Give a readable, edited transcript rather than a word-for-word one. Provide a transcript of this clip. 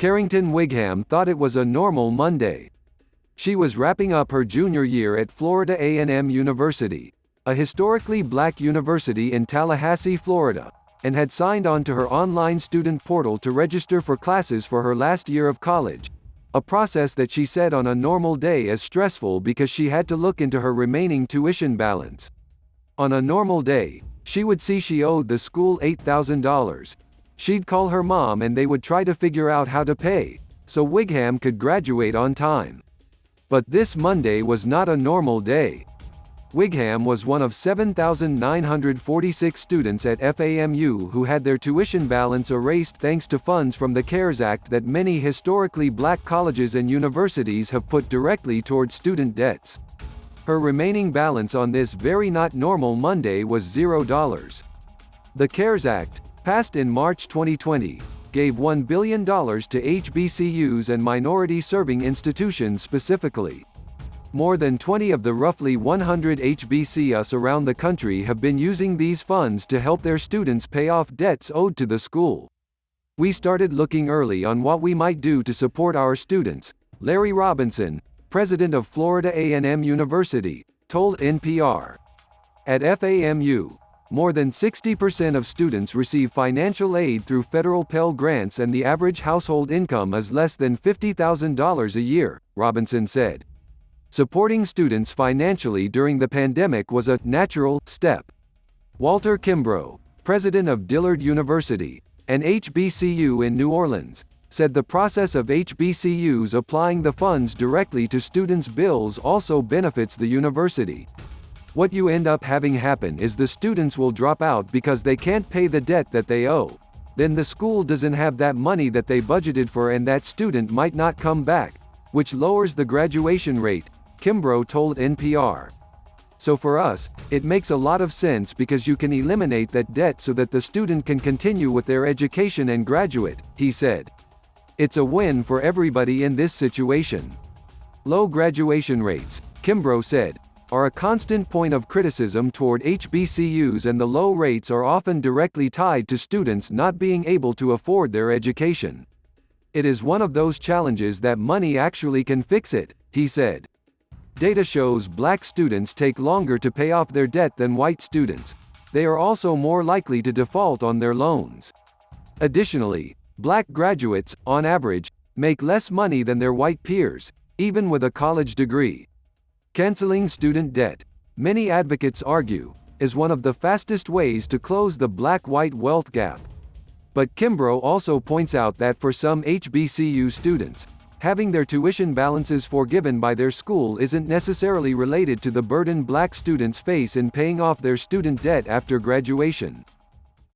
Carrington Wigham thought it was a normal Monday. She was wrapping up her junior year at Florida A&M University, a historically black university in Tallahassee, Florida, and had signed on to her online student portal to register for classes for her last year of college, a process that she said on a normal day is stressful because she had to look into her remaining tuition balance. On a normal day, she would see she owed the school $8,000. She'd call her mom and they would try to figure out how to pay, so Wigham could graduate on time. But this Monday was not a normal day. Wigham was one of 7,946 students at FAMU who had their tuition balance erased thanks to funds from the CARES Act that many historically black colleges and universities have put directly toward student debts. Her remaining balance on this very not normal Monday was $0. The CARES Act, passed in March 2020, gave $1 billion to HBCUs and minority-serving institutions specifically. More than 20 of the roughly 100 HBCUs around the country have been using these funds to help their students pay off debts owed to the school. We started looking early on what we might do to support our students, Larry Robinson, president of Florida A&M University, told NPR. At FAMU, more than 60% of students receive financial aid through federal Pell Grants and the average household income is less than $50,000 a year, Robinson said. Supporting students financially during the pandemic was a natural step. Walter Kimbrough, president of Dillard University, an HBCU in New Orleans, said the process of HBCUs applying the funds directly to students' bills also benefits the university. What you end up having happen is the students will drop out because they can't pay the debt that they owe. Then the school doesn't have that money that they budgeted for and that student might not come back, which lowers the graduation rate, Kimbrough told NPR. So for us, it makes a lot of sense because you can eliminate that debt so that the student can continue with their education and graduate, he said. It's a win for everybody in this situation. Low graduation rates, Kimbrough said, are a constant point of criticism toward HBCUs and the low rates are often directly tied to students not being able to afford their education. It is one of those challenges that money actually can fix it, he said. Data shows black students take longer to pay off their debt than white students. They are also more likely to default on their loans. Additionally, black graduates, on average, make less money than their white peers, even with a college degree. Canceling student debt, many advocates argue, is one of the fastest ways to close the black-white wealth gap. But Kimbrough also points out that for some HBCU students, having their tuition balances forgiven by their school isn't necessarily related to the burden black students face in paying off their student debt after graduation.